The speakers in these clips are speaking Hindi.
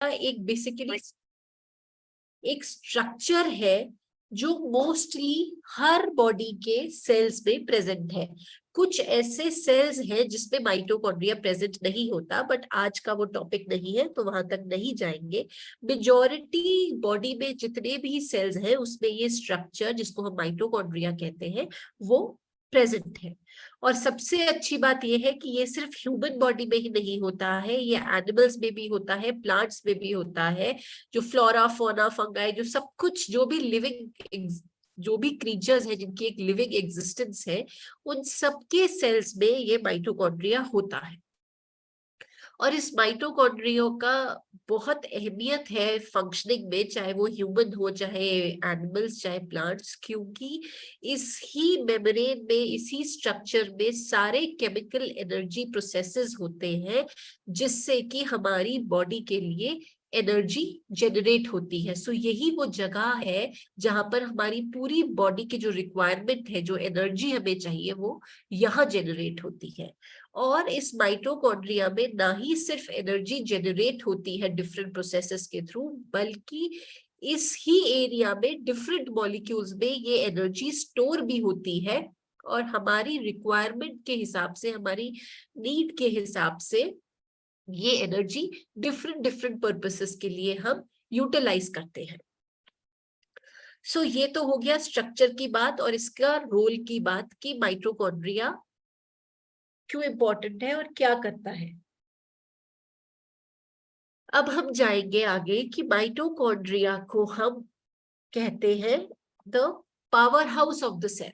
एक बेसिकली एक स्ट्रक्चर है जो मोस्टली हर बॉडी के सेल्स में प्रेजेंट है। कुछ ऐसे सेल्स हैं जिसमें माइटोकॉन्ड्रिया प्रेजेंट नहीं होता, बट आज का वो टॉपिक नहीं है तो वहां तक नहीं जाएंगे। मेजॉरिटी बॉडी में जितने भी सेल्स हैं उसमें ये स्ट्रक्चर, जिसको हम माइटोकॉन्ड्रिया कहते हैं, वो प्रेजेंट है। और सबसे अच्छी बात यह है कि ये सिर्फ ह्यूमन बॉडी में ही नहीं होता है, ये एनिमल्स में भी होता है, प्लांट्स में भी होता है। जो फ्लोरा फोना फंगाई, जो सब कुछ, जो भी लिविंग, जो भी क्रीचर्स है जिनकी एक लिविंग एग्जिस्टेंस है, उन सबके सेल्स में ये माइटोकॉन्ड्रिया होता है। और इस माइटोकॉन्ड्रियो का बहुत अहमियत है फंक्शनिंग में, चाहे वो ह्यूमन हो, चाहे एनिमल्स, चाहे प्लांट्स, क्योंकि इस ही मेम्ब्रेन में, इसी स्ट्रक्चर में सारे केमिकल एनर्जी प्रोसेसेस होते हैं जिससे कि हमारी बॉडी के लिए एनर्जी जनरेट होती है। सो यही वो जगह है जहां पर हमारी पूरी बॉडी की जो रिक्वायरमेंट है, जो एनर्जी हमें चाहिए, वो यहाँ जनरेट होती है। और इस माइटोकॉन्ड्रिया में ना ही सिर्फ एनर्जी जनरेट होती है डिफरेंट प्रोसेसेस के थ्रू, बल्कि इस ही एरिया में डिफरेंट मॉलिक्यूल्स में ये एनर्जी स्टोर भी होती है। और हमारी रिक्वायरमेंट के हिसाब से, हमारी नीड के हिसाब से ये एनर्जी डिफरेंट डिफरेंट पर्पसेस के लिए हम यूटिलाइज करते हैं। सो ये तो हो गया स्ट्रक्चर की बात और इसका रोल की बात कि माइटोकॉन्ड्रिया क्यों इंपॉर्टेंट है और क्या करता है। अब हम जाएंगे आगे कि माइटोकॉन्ड्रिया को हम कहते हैं the powerhouse of the cell.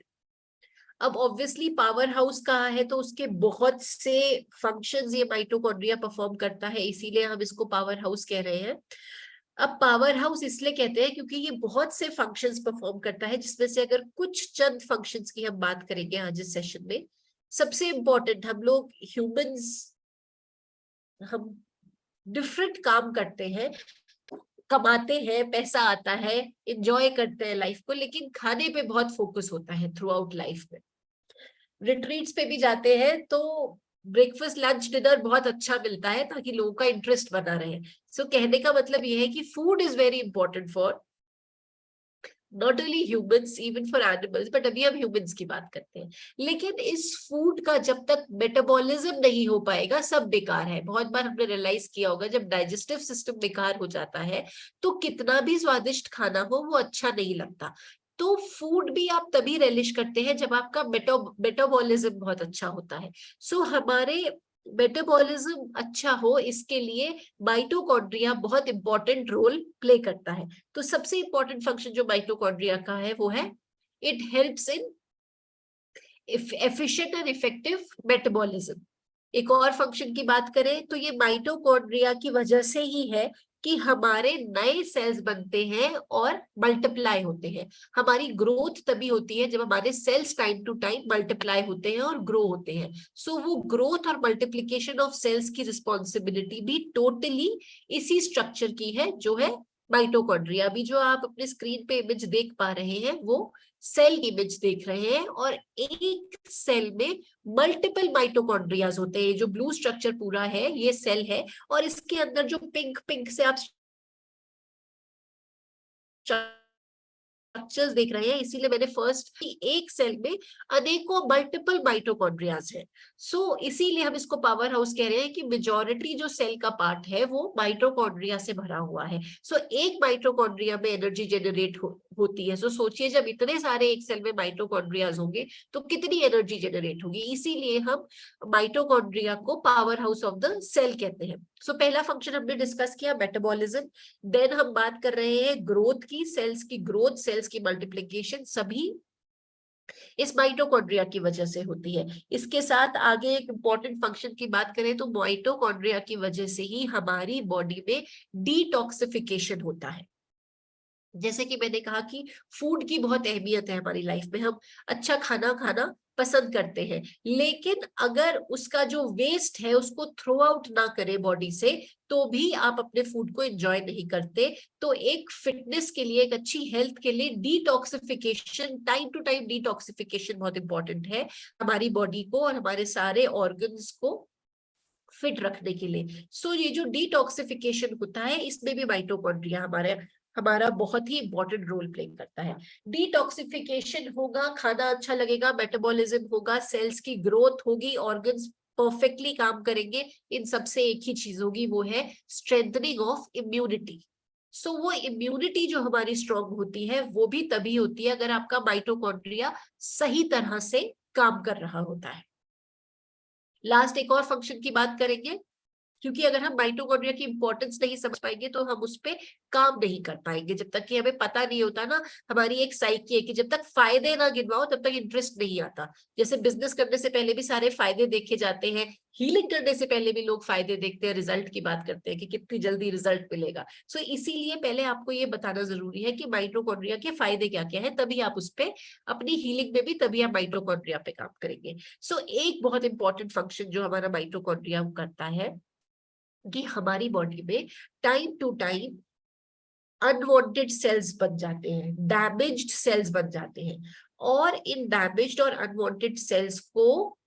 अब ऑब्वियसली पावर हाउस कहा है तो उसके बहुत से फंक्शंस ये माइटोकॉन्ड्रिया परफॉर्म करता है, इसीलिए हम इसको पावर हाउस कह रहे हैं। अब पावर हाउस इसलिए कहते हैं क्योंकि ये बहुत से फंक्शंस परफॉर्म करता है, जिसमें से अगर कुछ चंद फंक्शंस की हम बात करेंगे आज इस सेशन में। सबसे इंपॉर्टेंट, हम लोग ह्यूमंस, हम डिफरेंट काम करते हैं, कमाते हैं, पैसा आता है, एंजॉय करते हैं लाइफ को, लेकिन खाने पे बहुत फोकस होता है थ्रू आउट लाइफ में। रिट्रीट्स पे भी जाते हैं तो ब्रेकफास्ट लंच डिनर बहुत अच्छा मिलता है ताकि लोगों का इंटरेस्ट बना रहे। सो कहने का मतलब ये है कि food is very important for not only humans, even for animals, but अभी हम ह्यूमंस की बात करते हैं। लेकिन इस फूड का जब तक मेटाबॉलिज्म नहीं हो पाएगा, सब बेकार है। बहुत बार हमने रियलाइज किया होगा, जब डाइजेस्टिव सिस्टम बेकार हो जाता है तो कितना भी स्वादिष्ट खाना हो वो अच्छा नहीं लगता। तो फूड भी आप तभी रिलिश करते हैं जब आपका मेटाबॉलिज्म बहुत अच्छा होता है। सो हमारे मेटाबॉलिज्म अच्छा हो, इसके लिए माइटोकॉन्ड्रिया बहुत इंपॉर्टेंट रोल प्ले करता है। तो सबसे इंपॉर्टेंट फंक्शन जो माइटोकॉन्ड्रिया का है वो है it helps in efficient and effective metabolism. एक और फंक्शन की बात करें तो ये माइटोकॉन्ड्रिया की वजह से ही है कि हमारे नए सेल्स बनते हैं और मल्टीप्लाई होते हैं। हमारी ग्रोथ तभी होती है जब हमारे cells time to time multiply होते हैं और ग्रो होते हैं। सो वो ग्रोथ और मल्टीप्लिकेशन ऑफ सेल्स की रिस्पॉन्सिबिलिटी भी टोटली इसी स्ट्रक्चर की है, जो है माइटोकॉन्ड्रिया। अभी जो आप अपने स्क्रीन पे इमेज देख पा रहे हैं वो सेल इमेज देख रहे हैं, और एक सेल में मल्टीपल माइटोकॉन्ड्रियाज होते हैं। जो ब्लू स्ट्रक्चर पूरा है ये सेल है, और इसके अंदर जो पिंक पिंक से आप स्ट्रक्चर्स देख रहे हैं, इसीलिए मैंने फर्स्ट एक सेल में अनेकों मल्टीपल माइटोकॉन्ड्रियाज है। सो इसीलिए हम इसको पावर हाउस कह रहे हैं कि मेजॉरिटी जो सेल का पार्ट है वो माइटोकॉन्ड्रिया से भरा हुआ है। सो एक माइटोकॉन्ड्रिया में एनर्जी जनरेट होती है। सो सोचिए, जब इतने सारे एक सेल में माइटोकॉन्ड्रियाज होंगे तो कितनी एनर्जी जनरेट होगी। इसीलिए हम माइटोकॉन्ड्रिया को powerhouse of the cell कहते हैं। सो पहला फंक्शन हमने डिस्कस किया मेटाबॉलिज्म। देन हम बात कर रहे हैं ग्रोथ की, सेल्स की ग्रोथ, सेल्स की मल्टीप्लिकेशन, सभी इस माइटोकॉन्ड्रिया की वजह से होती है। इसके साथ आगे एक इंपॉर्टेंट फंक्शन की बात करें तो माइटोकॉन्ड्रिया की वजह से ही हमारी बॉडी में डिटॉक्सिफिकेशन होता है। जैसे कि मैंने कहा कि फूड की बहुत अहमियत है हमारी लाइफ में, हम अच्छा खाना खाना पसंद करते हैं, लेकिन अगर उसका जो वेस्ट है उसको थ्रो आउट ना करें बॉडी से तो भी आप अपने फूड को एंजॉय नहीं करते। तो एक फिटनेस के लिए, एक अच्छी हेल्थ के लिए detoxification, time to time detoxification बहुत इंपॉर्टेंट है हमारी बॉडी को और हमारे सारे ऑर्गन्स को फिट रखने के लिए। सो ये जो डिटॉक्सिफिकेशन होता है इसमें भी माइटोकॉन्ड्रिया हमारा बहुत ही इंपॉर्टेंट रोल प्ले करता है। डिटॉक्सिफिकेशन होगा, खाना अच्छा लगेगा, मेटाबॉलिज्म होगा, सेल्स की ग्रोथ होगी, ऑर्गन्स परफेक्टली काम करेंगे। इन सबसे एक ही चीज होगी, वो है स्ट्रेंथनिंग ऑफ इम्यूनिटी। सो वो इम्यूनिटी जो हमारी स्ट्रांग होती है वो भी तभी होती है अगर आपका माइटोकॉन्ड्रिया सही तरह से काम कर रहा होता है। लास्ट एक और फंक्शन की बात करेंगे, क्योंकि अगर हम माइटोकॉन्ड्रिया की इंपॉर्टेंस नहीं समझ पाएंगे तो हम उस पर काम नहीं कर पाएंगे। जब तक कि हमें पता नहीं होता ना, हमारी एक साइकी है कि जब तक फायदे ना गिनवाओ तब तक इंटरेस्ट नहीं आता। जैसे बिजनेस करने से पहले भी सारे फायदे देखे जाते हैं, हीलिंग करने से पहले भी लोग फायदे देखते हैं, रिजल्ट की बात करते हैं कि कितनी जल्दी रिजल्ट मिलेगा। सो इसीलिए पहले आपको ये बताना जरूरी है कि माइटोकॉन्ड्रिया के फायदे क्या क्या है, तभी आप उस पर अपनी हीलिंग में भी तभी आप माइटोकॉन्ड्रिया पे काम करेंगे। सो एक बहुत इंपॉर्टेंट फंक्शन जो हमारा माइटोकॉन्ड्रिया करता है कि हमारी बॉडी में time to time unwanted cells बन जाते हैं, डैमेज्ड सेल्स बन जाते हैं, और इन डैमेज्ड और अनवांटेड सेल्स को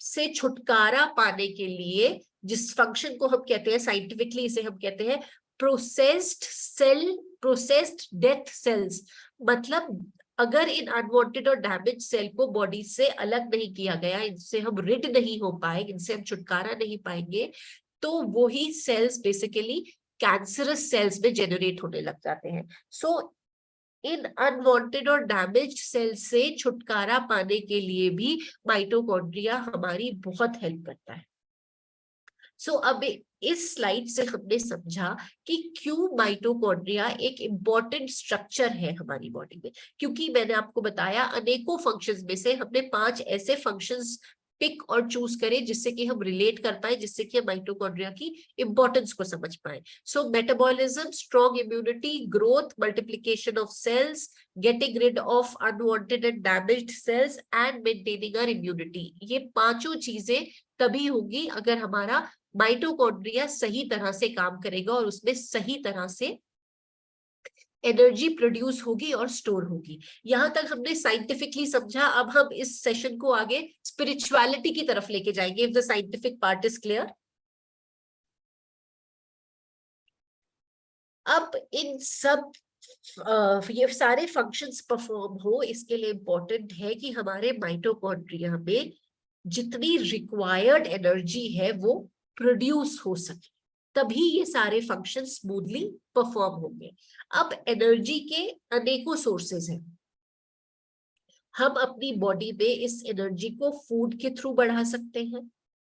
से छुटकारा पाने के लिए जिस फंक्शन को हम कहते हैं, साइंटिफिकली इसे हम कहते हैं प्रोसेस्ड डेथ सेल्स। मतलब अगर इन अनवांटेड और डैमेज सेल को बॉडी से अलग नहीं किया गया, इनसे हम रिड नहीं हो पाए, इनसे हम छुटकारा नहीं पाएंगे, तो वो ही सेल्स बेसिकली कैंसरस सेल्स में जेनरेट होने लग जाते हैं। सो इन अनवांटेड और डैमेज्ड सेल से छुटकारा पाने के लिए भी माइटोकॉन्ड्रिया हमारी बहुत हेल्प करता है। सो अब इस स्लाइड से हमने समझा कि क्यों माइटोकॉन्ड्रिया एक इंपॉर्टेंट स्ट्रक्चर है हमारी बॉडी में। क्योंकि मैंने आपको बताया अनेकों फंक्शंस में से हमने 5 ऐसे फंक्शंस पिक और चूज करे जिससे कि हम रिलेट कर पाए, जिससे कि हम माइटोकॉन्ड्रिया की इंपॉर्टेंस को समझ पाए। So metabolism, strong immunity, growth, multiplication of cells, getting rid of unwanted and damaged cells and maintaining our immunity, ये पांचों चीजें तभी होगी अगर हमारा माइटोकॉन्ड्रिया सही तरह से काम करेगा और उसमें सही तरह से एनर्जी प्रोड्यूस होगी और स्टोर होगी। यहां तक हमने साइंटिफिकली समझा। अब हम इस सेशन को आगे स्पिरिचुअलिटी की तरफ लेके जाएंगे, if the scientific part is clear. अब इन सब ये सारे फंक्शंस परफॉर्म हो, इसके लिए इंपॉर्टेंट है कि हमारे माइटोकॉन्ड्रिया में जितनी रिक्वायर्ड एनर्जी है वो प्रोड्यूस हो सके, तभी ये सारे फंक्शन स्मूथली परफॉर्म होंगे। अब एनर्जी के अनेकों सोर्सेज हैं। हम अपनी बॉडी में इस एनर्जी को फूड के थ्रू बढ़ा सकते हैं,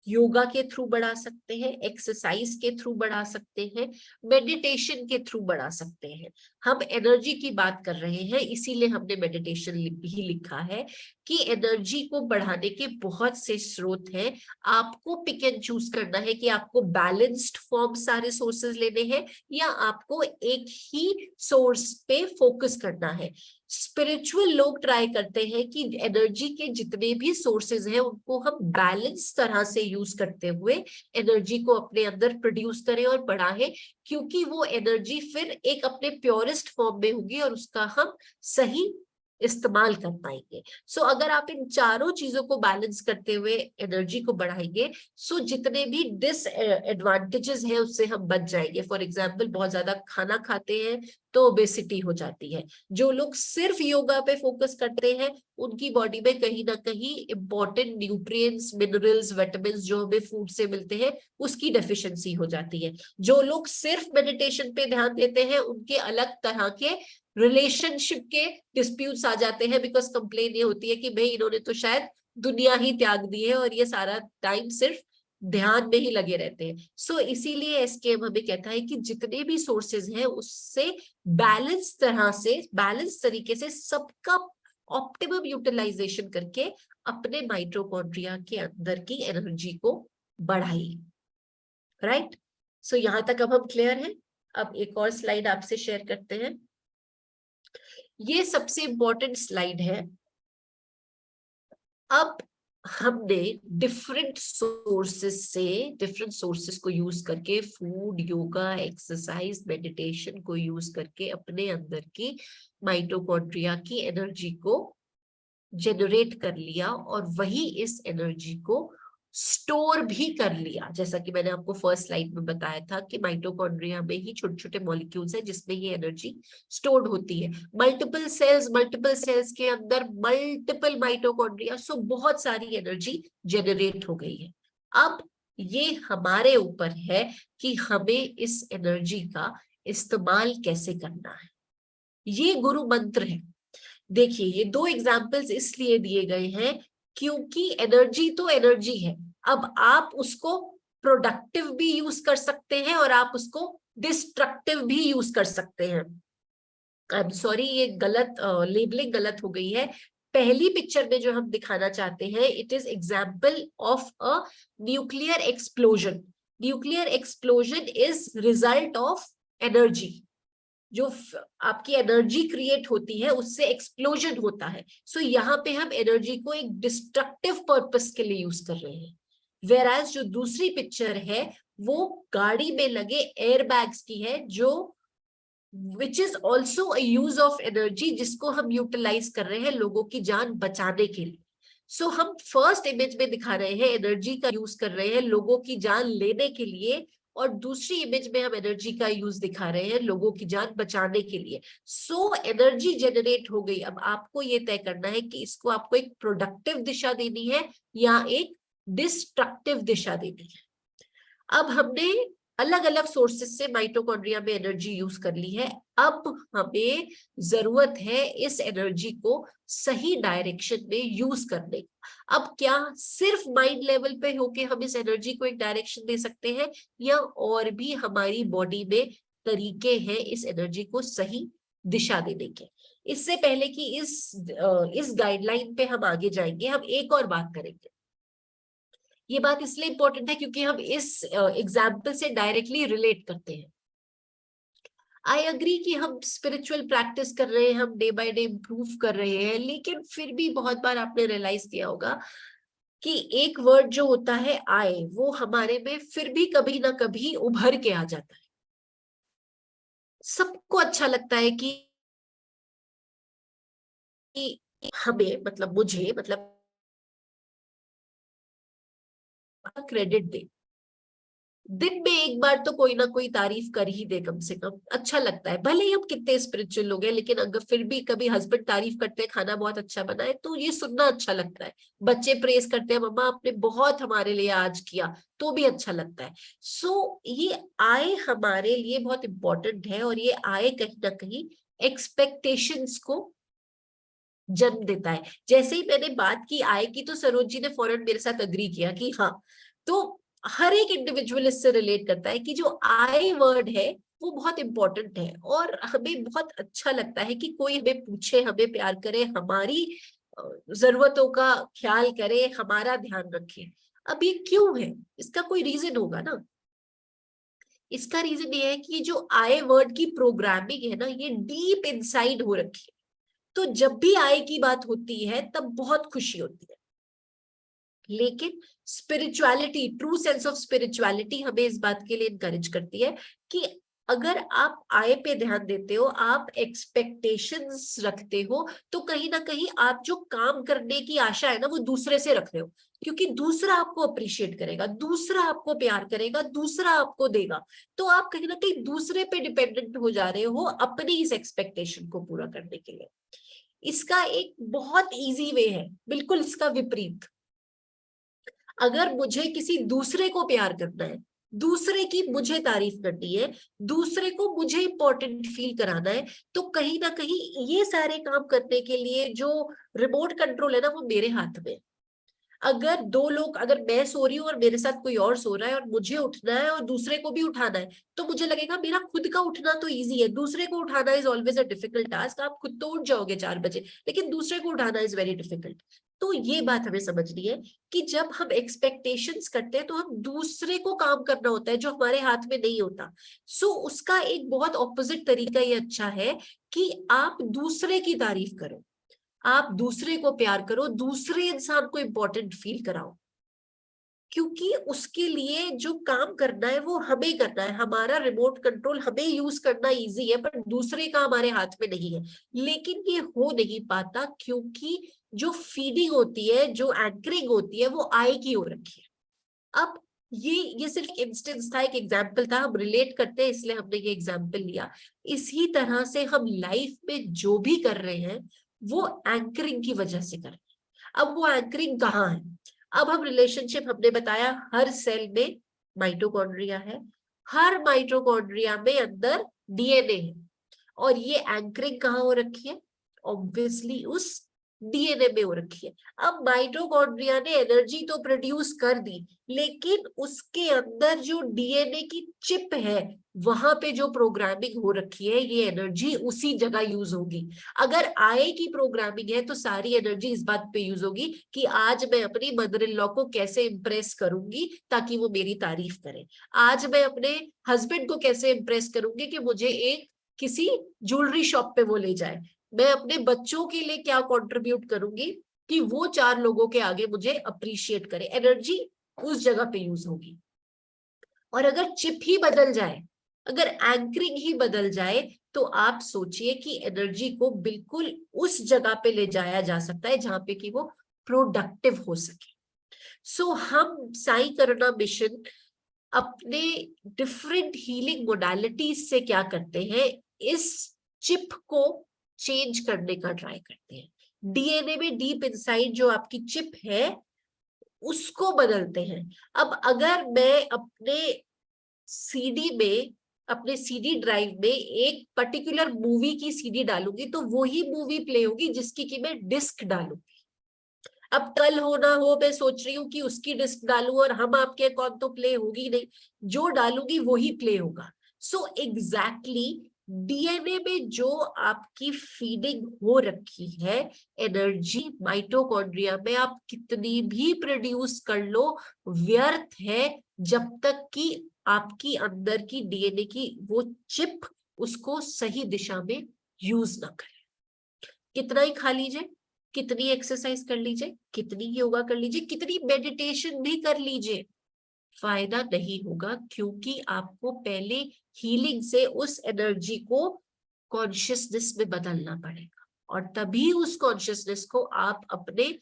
योगा के थ्रू बढ़ा सकते हैं, एक्सरसाइज के थ्रू बढ़ा सकते हैं, मेडिटेशन के थ्रू बढ़ा सकते हैं। हम एनर्जी की बात कर रहे हैं, इसीलिए हमने मेडिटेशन भी लिखा है कि एनर्जी को बढ़ाने के बहुत से स्रोत हैं। आपको पिक एंड चूज करना है कि आपको बैलेंस्ड फॉर्म सारे सोर्सेज लेने हैं या आपको एक ही सोर्स पे फोकस करना है। स्पिरिचुअल लोग ट्राई करते हैं कि एनर्जी के जितने भी सोर्सेज हैं उनको हम बैलेंस तरह से यूज करते हुए एनर्जी को अपने अंदर प्रोड्यूस करें और बढ़ाएं, क्योंकि वो एनर्जी फिर एक अपने प्योरेस्ट फॉर्म में होगी और उसका हम सही इस्तेमाल कर पाएंगे। सो अगर आप इन चारों चीजों को बैलेंस करते हुए एनर्जी को बढ़ाएंगे, सो जितने भी डिसएडवांटेजेस हैं उससे हम बच जाएंगे। फॉर एग्जाम्पल, बहुत ज्यादा खाना खाते हैं तो ओबेसिटी हो जाती है। जो लोग सिर्फ योगा पे फोकस करते हैं उनकी बॉडी में कहीं ना कहीं इंपॉर्टेंट न्यूट्रिएंट्स, मिनरल्स, विटामिन्स जो हमें फूड से मिलते हैं उसकी डेफिशिएंसी हो जाती है। जो लोग सिर्फ मेडिटेशन पे ध्यान देते हैं उनके अलग तरह के रिलेशनशिप के डिस्प्यूट्स आ जाते हैं, बिकॉज कंप्लेन ये होती है कि भाई इन्होंने तो शायद दुनिया ही त्याग दी है और ये सारा टाइम सिर्फ ध्यान में ही लगे रहते हैं। सो इसीलिए एसकेएम हमें कहता है कि जितने भी सोर्सेज हैं उससे बैलेंस तरीके से सबका ऑप्टिमम यूटिलाइजेशन करके अपने माइटोकॉन्ड्रिया के अंदर की एनर्जी को बढ़ाइए। राइट? सो यहां तक अब हम क्लियर हैं। अब एक और स्लाइड आपसे शेयर करते हैं। ये सबसे इंपॉर्टेंट स्लाइड है। अब हमने डिफरेंट सोर्सेस को यूज करके, फूड, योगा, एक्सरसाइज, मेडिटेशन को यूज करके अपने अंदर की माइटोकॉन्ड्रिया की एनर्जी को जनरेट कर लिया और वही इस एनर्जी को स्टोर भी कर लिया, जैसा कि मैंने आपको फर्स्ट स्लाइड में बताया था कि माइटोकॉन्ड्रिया में ही छोटे छोटे मॉलिक्यूल्स है जिसमें ये एनर्जी स्टोर्ड होती है। मल्टीपल सेल्स के अंदर मल्टीपल माइटोकॉन्ड्रिया, सो बहुत सारी एनर्जी जनरेट हो गई है। अब ये हमारे ऊपर है कि हमें इस एनर्जी का इस्तेमाल कैसे करना है। ये गुरु मंत्र है। देखिए, ये दो एग्जाम्पल्स इसलिए दिए गए हैं क्योंकि एनर्जी तो एनर्जी है। अब आप उसको प्रोडक्टिव भी यूज कर सकते हैं और आप उसको डिस्ट्रक्टिव भी यूज कर सकते हैं। आई एम सॉरी, ये गलत लेबलिंग गलत हो गई है। पहली पिक्चर में जो हम दिखाना चाहते हैं, it is example of a nuclear explosion. Nuclear explosion is result of energy. जो आपकी एनर्जी क्रिएट होती है उससे एक्सप्लोजन होता है। सो यहाँ पे हम एनर्जी को एक डिस्ट्रक्टिव पर्पस के लिए यूज कर रहे हैं। वेराज जो दूसरी पिक्चर है वो गाड़ी में लगे एयरबैग्स की है, जो which is also a use of energy, जिसको हम यूटिलाइज कर रहे हैं लोगों की जान बचाने के लिए। सो हम फर्स्ट इमेज में दिखा रहे हैं एनर्जी का यूज कर रहे हैं लोगों की जान लेने के लिए, और दूसरी इमेज में हम एनर्जी का यूज दिखा रहे हैं लोगों की जान बचाने के लिए। सो एनर्जी जनरेट हो गई। अब आपको ये तय करना है कि इसको आपको एक प्रोडक्टिव दिशा देनी है या एक डिस्ट्रक्टिव दिशा देनी है। अब हमने अलग अलग सोर्सेस से माइटोकॉन्ड्रिया में एनर्जी यूज कर ली है। अब हमें जरूरत है इस एनर्जी को सही डायरेक्शन में यूज करने। अब क्या सिर्फ माइंड लेवल पे होके हम इस एनर्जी को एक डायरेक्शन दे सकते हैं, या और भी हमारी बॉडी में तरीके हैं इस एनर्जी को सही दिशा देने के। इससे पहले कि इस गाइडलाइन पे हम आगे जाएंगे, हम एक और बात करेंगे। ये बात इसलिए इंपॉर्टेंट है क्योंकि हम इस एग्जाम्पल से डायरेक्टली रिलेट करते हैं। आई अग्री कि हम स्पिरिचुअल प्रैक्टिस कर रहे हैं, हम डे बाय डे इम्प्रूव कर रहे हैं, लेकिन फिर भी बहुत बार आपने रियलाइज किया होगा कि एक वर्ड जो होता है आई, वो हमारे में फिर भी कभी ना कभी उभर के आ जाता है। सबको अच्छा लगता है कि हमें, मतलब मुझे, मतलब क्रेडिट दे। दिन में एक बार तो कोई ना कोई तारीफ कर ही दे, कम से कम अच्छा लगता है। भले ही हम कितने स्पिरिचुअल लोग हैं, लेकिन अगर फिर भी कभी हस्बैंड तारीफ करते हैं खाना बहुत अच्छा बना है तो ये सुनना अच्छा लगता है। बच्चे प्रेज करते हैं, मम्मा आपने बहुत हमारे लिए आज किया, तो भी अच्छा लगता है। सो ये आय हमारे लिए बहुत इंपॉर्टेंट है, और ये आय कहीं ना कहीं एक्सपेक्टेशंस को जन्म देता है। जैसे ही मैंने बात की आय की, तो सरोज जी ने फौरन मेरे साथ अग्री किया कि हाँ, तो हर एक इंडिविजुअल इससे रिलेट करता है कि जो आई वर्ड है वो बहुत इंपॉर्टेंट है, और हमें बहुत अच्छा लगता है कि कोई हमें पूछे, हमें प्यार करे, हमारी जरूरतों का ख्याल करे, हमारा ध्यान रखे। अब ये क्यों है, इसका कोई रीजन होगा ना। इसका रीजन ये है कि जो आई वर्ड की प्रोग्रामिंग है ना, ये डीप इनसाइड हो रखी है। तो जब भी आय की बात होती है तब बहुत खुशी होती है, लेकिन spirituality, true sense of spirituality हमें इस बात के लिए इनकरेज करती है कि अगर आप आय पे ध्यान देते हो, आप एक्सपेक्टेशंस रखते हो, तो कहीं ना कहीं आप जो काम करने की आशा है ना, वो दूसरे से रख रहे हो। क्योंकि दूसरा आपको अप्रिशिएट करेगा, दूसरा आपको प्यार करेगा, दूसरा आपको देगा, तो आप कहीं ना कहीं दूसरे पे डिपेंडेंट हो जा रहे हो अपनी इस एक्सपेक्टेशन को पूरा करने के लिए। इसका एक बहुत इजी वे है, बिल्कुल इसका विपरीत। अगर मुझे किसी दूसरे को प्यार करना है, दूसरे की मुझे तारीफ करनी है, दूसरे को मुझे इंपॉर्टेंट फील कराना है, तो कहीं ना कहीं ये सारे काम करने के लिए जो रिमोट कंट्रोल है ना, वो मेरे हाथ में है। अगर दो लोग, अगर मैं सो रही हूँ और मेरे साथ कोई और सो रहा है और मुझे उठना है और दूसरे को भी उठाना है, तो मुझे लगेगा मेरा खुद का उठना तो इजी है, दूसरे को उठाना is always a difficult task. आप खुद तो उठ जाओगे 4 बजे, लेकिन दूसरे को उठाना इज वेरी डिफिकल्ट। तो ये बात हमें समझनी है कि जब हम एक्सपेक्टेशंस करते हैं तो हम दूसरे को काम करना होता है जो हमारे हाथ में नहीं होता। सो उसका एक बहुत ऑपोजिट तरीका ये अच्छा है कि आप दूसरे की तारीफ करो, आप दूसरे को प्यार करो, दूसरे इंसान को इंपॉर्टेंट फील कराओ, क्योंकि उसके लिए जो काम करना है वो हमें करना है। हमारा रिमोट कंट्रोल हमें यूज करना इजी है, पर दूसरे का हमारे हाथ में नहीं है। लेकिन ये हो नहीं पाता क्योंकि जो फीडिंग होती है, जो एंकरिंग होती है, वो आई की हो रखी है। अब ये सिर्फ इंस्टेंस था, एक एग्जाम्पल था, हम रिलेट करते हैं इसलिए हमने ये एग्जाम्पल लिया। इसी तरह से हम लाइफ में जो भी कर रहे हैं वो एंकरिंग की वजह से कर रहे हैं। अब वो एंकरिंग कहाँ है? अब हम रिलेशनशिप, हमने बताया हर सेल में माइटोकॉन्ड्रिया है, हर माइटोकॉन्ड्रिया में अंदर डीएनए है, और ये एंकरिंग कहाँ हो रखी है? ऑब्वियसली उस डीएनए में हो रखी है। अब माइटोकॉन्ड्रिया ने एनर्जी तो प्रोड्यूस कर दी, लेकिन उसके अंदर जो डीएनए की चिप है वहां पे जो प्रोग्रामिंग हो रखी है, ये एनर्जी उसी जगह यूज होगी। अगर आए की प्रोग्रामिंग है तो सारी एनर्जी इस बात पे यूज होगी कि आज मैं अपनी मदर इन लॉ को कैसे इंप्रेस करूंगी ताकि वो मेरी तारीफ करे, आज मैं अपने हस्बैंड को कैसे इंप्रेस करूंगी कि मुझे एक किसी ज्वेलरी शॉप पे वो ले जाए, मैं अपने बच्चों के लिए क्या कंट्रीब्यूट करूंगी कि वो 4 लोगों के आगे मुझे अप्रिशिएट करे। एनर्जी उस जगह पे यूज होगी। और अगर चिप ही बदल जाए, अगर एंकरिंग ही बदल जाए, तो आप सोचिए कि एनर्जी को बिल्कुल उस जगह पे ले जाया जा सकता है जहां पे कि वो प्रोडक्टिव हो सके। सो हम साई करुणा मिशन अपने डिफरेंट हीलिंग मोडालिटीज से क्या करते हैं, इस चिप को चेंज करने का ट्राई करते हैं। डीएनए में डीप इनसाइड जो आपकी चिप है उसको बदलते हैं। अब अगर मैं अपने सीडी में, अपने सीडी ड्राइव में एक पर्टिकुलर मूवी की सीडी डालूंगी तो वो ही मूवी प्ले होगी जिसकी कि मैं डिस्क डालूंगी। अब कल हो ना हो, मैं सोच रही हूँ कि उसकी डिस्क डालूं और हम आपके अकाउंट तो प्ले होगी नहीं, जो डालूंगी वो ही प्ले होगा। सो एग्जैक्टली डीएनए में जो आपकी फीडिंग हो रखी है एनर्जी, माइटोकॉन्ड्रिया में आप कितनी भी प्रोड्यूस कर लो व्यर्थ है, जब तक कि आपकी अंदर की डीएनए की वो चिप उसको सही दिशा में यूज ना करे। कितना ही खा लीजिए, कितनी एक्सरसाइज कर लीजिए, कितनी योगा कर लीजिए, कितनी मेडिटेशन भी कर लीजिए, फायदा नहीं होगा, क्योंकि आपको पहले हीलिंग से उस एनर्जी को कॉन्शियसनेस में बदलना पड़ेगा, और तभी उस कॉन्शियसनेस को आप अपने,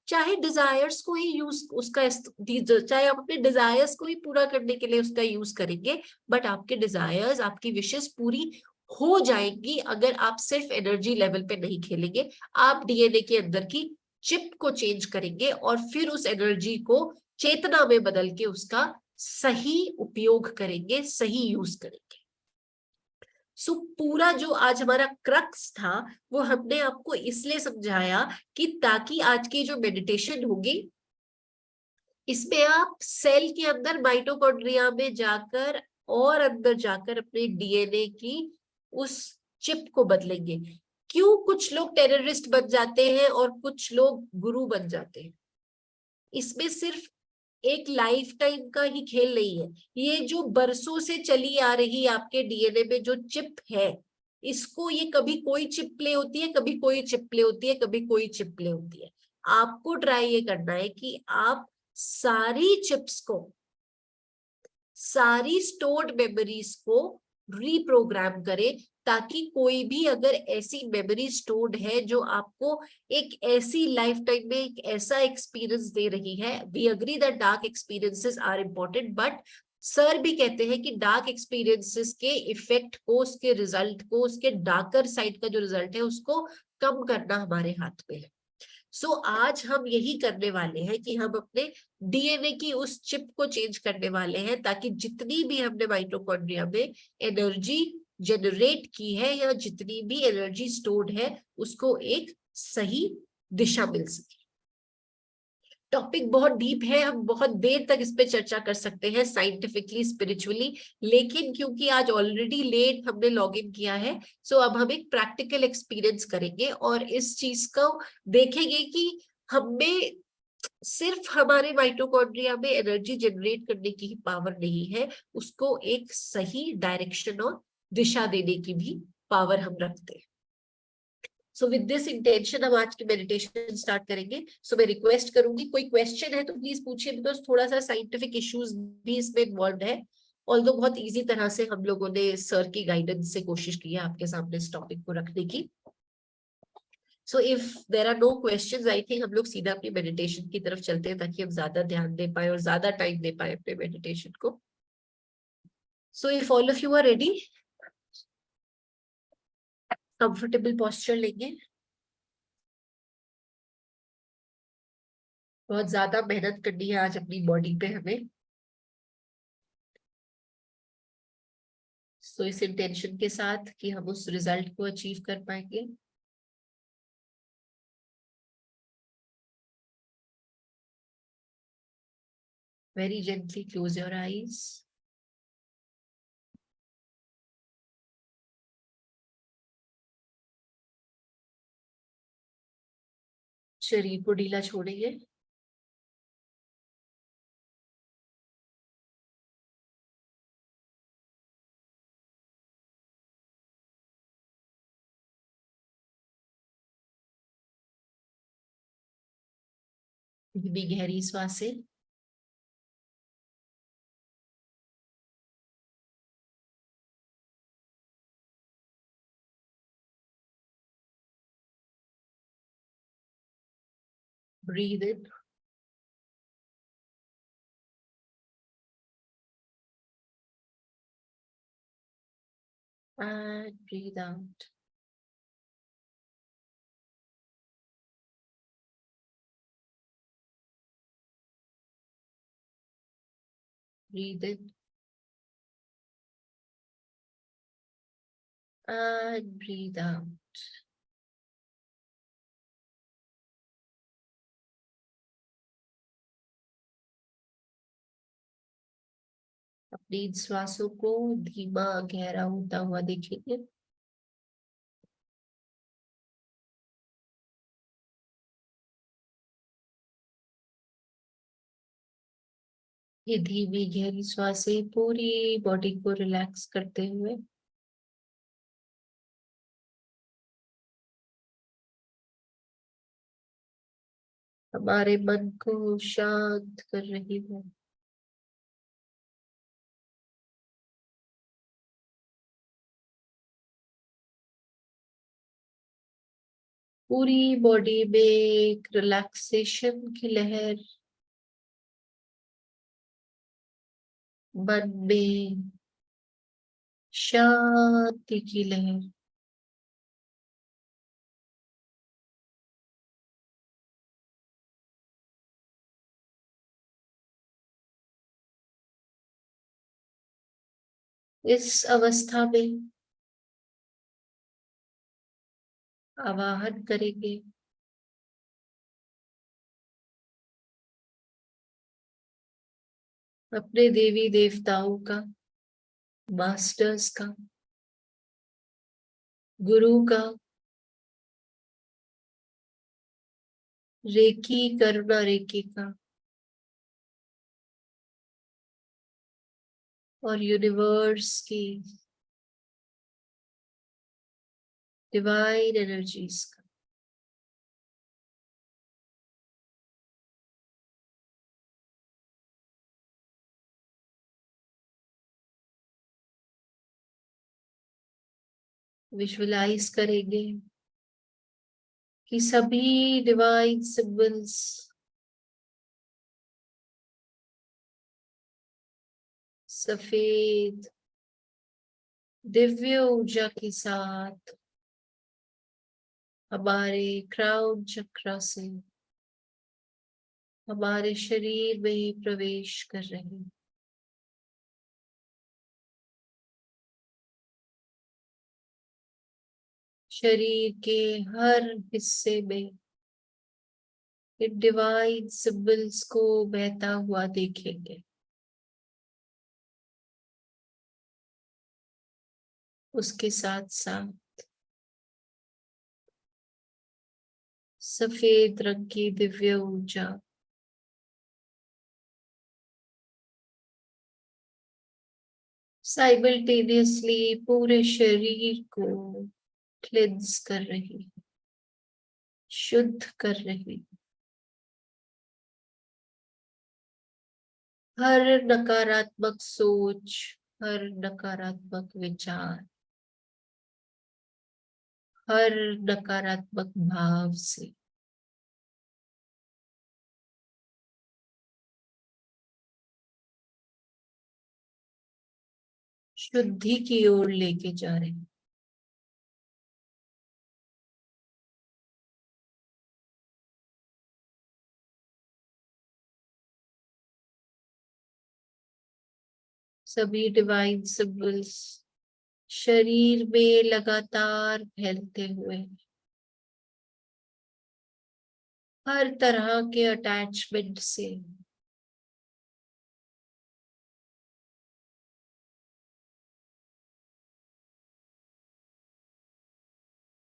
चाहे डिजायर्स को ही यूज उसका, चाहे आप अपने डिजायर्स को ही पूरा करने के लिए उसका यूज करेंगे, बट आपके डिजायर्स, आपकी विशेष पूरी हो जाएंगी अगर आप सिर्फ एनर्जी लेवल पे नहीं खेलेंगे। आप डीएनए के अंदर की चिप को चेंज करेंगे और फिर उस एनर्जी को चेतना में बदल के उसका सही उपयोग करेंगे, सही यूज करेंगे। सो पूरा जो आज हमारा क्रक्स था वो हमने आपको इसलिए समझाया कि ताकि आज की जो मेडिटेशन होगी इसमें आप सेल के अंदर माइटोकॉन्ड्रिया में जाकर और अंदर जाकर अपने डीएनए की उस चिप को बदलेंगे। क्यों कुछ लोग टेररिस्ट बन जाते हैं और कुछ लोग गुरु बन जाते हैं? इसमें सिर्फ एक लाइफ टाइम का ही खेल नहीं है, ये जो बरसों से चली आ रही आपके डीएनए में जो चिप है, इसको ये कभी कोई चिप प्ले होती है, कभी कोई चिप प्ले होती है, कभी कोई चिप प्ले होती है। आपको ट्राई ये करना है कि आप सारी चिप्स को, सारी स्टोर्ड मेमोरीज को रीप्रोग्राम करें, ताकि कोई भी अगर ऐसी मेमोरी स्टोर्ड है जो आपको एक ऐसी लाइफ टाइम में एक ऐसा एक्सपीरियंस दे रही है, we agree that dark experiences are important, but sir भी कहते हैं कि डार्क एक्सपीरियंसेस के इफेक्ट को, उसके रिजल्ट को, उसके डार्कर साइड का जो रिजल्ट है उसको कम करना हमारे हाथ में है। सो आज हम यही करने वाले हैं कि हम अपने डीएनए की उस चिप को चेंज करने वाले हैं, ताकि जितनी भी हमने माइटोकॉन्ड्रिया में एनर्जी जनरेट की है या जितनी भी एनर्जी स्टोर्ड है उसको एक सही दिशा मिल सके। टॉपिक बहुत डीप है, हम बहुत देर तक इस पे चर्चा कर सकते हैं साइंटिफिकली, स्पिरिचुअली, लेकिन क्योंकि आज ऑलरेडी लेट हमने लॉग इन किया है, सो अब हम एक प्रैक्टिकल एक्सपीरियंस करेंगे और इस चीज को देखेंगे कि हमें सिर्फ हमारे माइटोकॉन्ड्रिया में एनर्जी जनरेट करने की ही पावर नहीं है, उसको एक सही डायरेक्शन और दिशा देने की भी पावर हम रखते हैं। सो विद दिस इंटेंशन हम आज की मेडिटेशन स्टार्ट करेंगे। सो मैं रिक्वेस्ट करूंगी, कोई क्वेश्चन है तो प्लीज पूछिए, बिकॉज थोड़ा सा साइंटिफिक इश्यूज भी इसमें इन्वॉल्व है, ऑल्दो बहुत इजी तरह से हम लोगों ने सर की गाइडेंस से कोशिश की है आपके सामने इस टॉपिक को रखने की। So if there are no questions, I think हम लोग सीधा अपनी मेडिटेशन की तरफ चलते हैं, ताकि हम ज्यादा ध्यान दे पाए और ज्यादा टाइम दे पाए अपने मेडिटेशन को. So if all of you are ready, comfortable posture लेंगे. बहुत ज्यादा मेहनत करनी है आज अपनी बॉडी पे हमें. सो इस इंटेंशन के साथ कि हम उस रिजल्ट को अचीव कर पाएंगे. Very gently close your eyes. शरीर को ढीला छोड़ेंगे. भी गहरी सांसें. Breathe in and breathe out. Breathe in and breathe out. अपनी इन श्वासों को धीमा गहरा होता हुआ देखेंगे. ये धीमी गहरी श्वासें पूरी बॉडी को रिलैक्स करते हुए हमारे मन को शांत कर रही है. पूरी बॉडी में एक रिलैक्सेशन की लहर, मन में शांति की लहर. इस अवस्था में आवाहन करेंगे अपने देवी देवताओं का, मास्टर्स का, गुरु का, रेकी करुणा रेकी का और यूनिवर्स की डिवाइन एनर्जीज का. विजुअलाइज करेंगे कि सभी डिवाइन सिंबल्स सफेद दिव्य ऊर्जा के साथ हमारे क्राउन चक्र से हमारे शरीर में प्रवेश कर रहे हैं. शरीर के हर हिस्से में इन डिवाइन सिंबल्स को बहता हुआ देखेंगे. उसके साथ साथ सफेद रंग की दिव्य ऊर्जा साइमल्टेनियसली पूरे शरीर को क्लेंस कर रही है, शुद्ध कर रही है. हर नकारात्मक सोच, हर नकारात्मक विचार, हर नकारात्मक भाव से। शुद्धि की ओर लेके जा रहे हैं। सभी डिवाइन सिंबल्स शरीर में लगातार फैलते हुए हर तरह के अटैचमेंट से,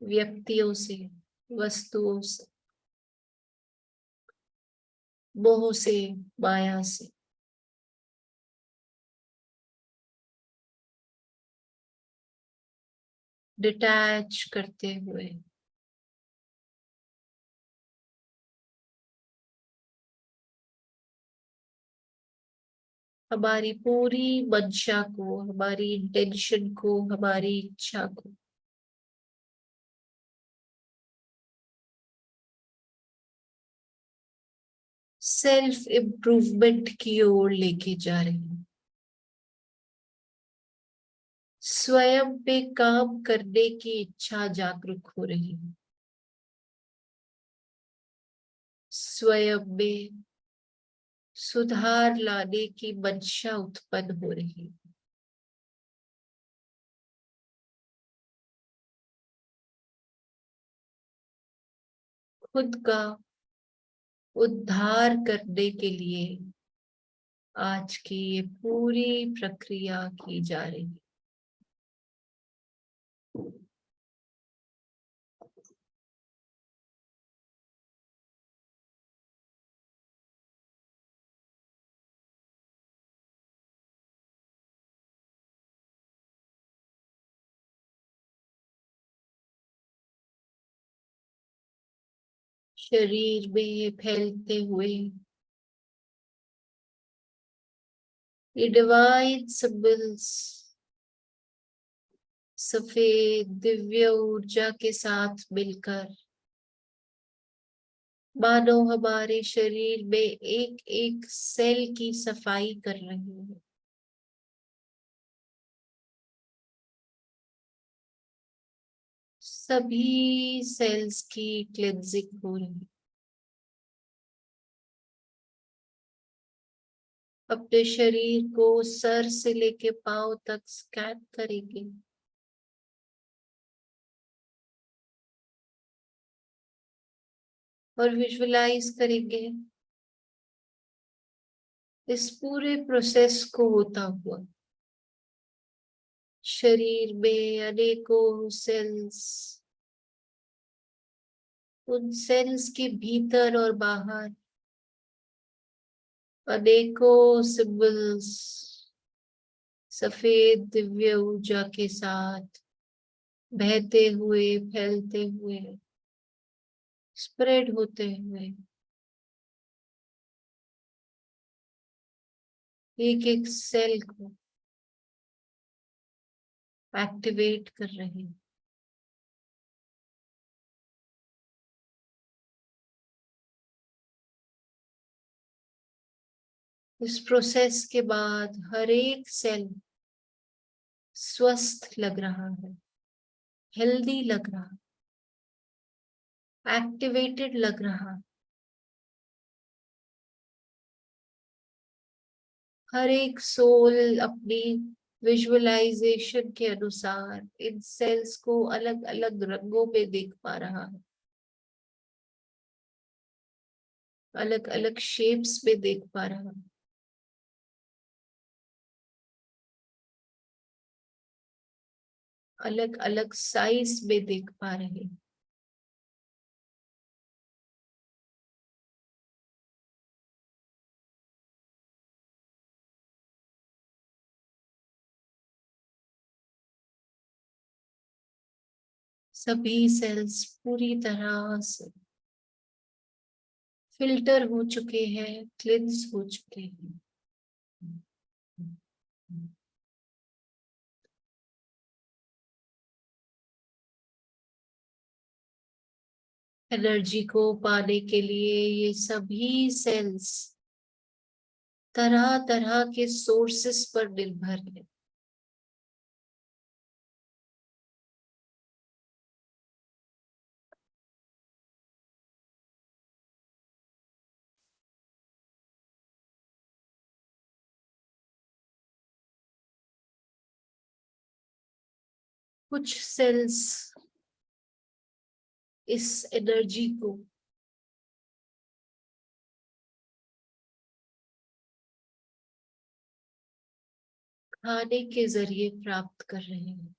व्यक्तियों से, वस्तुओं से, मोह से, माया से, डिटैच करते हुए हमारी पूरी मंशा को, हमारी इंटेंशन को, हमारी इच्छा को सेल्फ इम्प्रूवमेंट की ओर लेके जा रही हैं। स्वयं पे काम करने की इच्छा जागरूक हो रही है। स्वयं में सुधार लाने की मंशा उत्पन्न हो रही है। खुद का उद्धार करने के लिए आज की ये पूरी प्रक्रिया की जा रही है। शरीर में फैलते हुए ये डिवाइन सिंबल्स सफेद दिव्य ऊर्जा के साथ मिलकर मानो हमारे शरीर में एक एक सेल की सफाई कर रही है। सभी सेल्स की क्लेंजिंग हो रही है। अपने शरीर को सर से लेके पांव तक स्कैन करेंगे। और विजुअलाइज करेंगे इस पूरे प्रोसेस को होता हुआ। शरीर में अनेकों सेल्स, उन सेल्स के भीतर और बाहर अनेकों सिंबल्स सफेद दिव्य ऊर्जा के साथ बहते हुए, फैलते हुए, स्प्रेड होते हुए एक एक सेल को एक्टिवेट कर रहे हैं। इस प्रोसेस के बाद हर एक सेल स्वस्थ लग रहा है, हेल्दी लग रहा, एक्टिवेटेड लग रहा। हर एक सोल अपनी विजुअलाइजेशन के अनुसार इन सेल्स को अलग अलग रंगों में देख पा रहा है, अलग अलग शेप्स में देख पा रहा है, अलग अलग साइज में देख पा रहे हैं। सभी सेल्स पूरी तरह से फिल्टर हो चुके हैं, क्लिंस हो चुके हैं। एनर्जी को पाने के लिए ये सभी सेल्स तरह तरह के सोर्सेस पर निर्भर है। कुछ सेल्स इस एनर्जी को खाने के जरिए प्राप्त कर रहे हैं।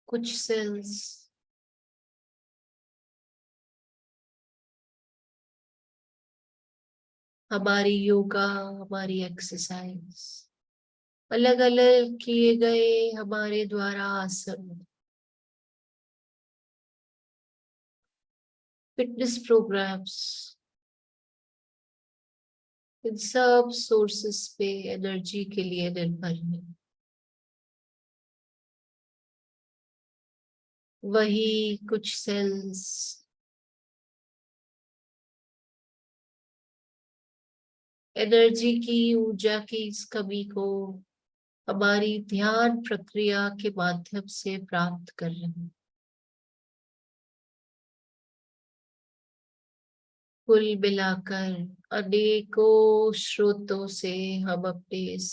कुछ सेल्स हमारी योगा, हमारी एक्सरसाइज, अलग अलग किए गए हमारे द्वारा आसन, फिटनेस प्रोग्राम्स, इन सब सोर्सेस पे एनर्जी के लिए निर्भर है। वही कुछ सेल्स एनर्जी की, ऊर्जा की इस कमी को हमारी ध्यान प्रक्रिया के माध्यम से प्राप्त कर रहे हैं। कुल मिलाकर अनेकों स्रोतों से हम अपने इस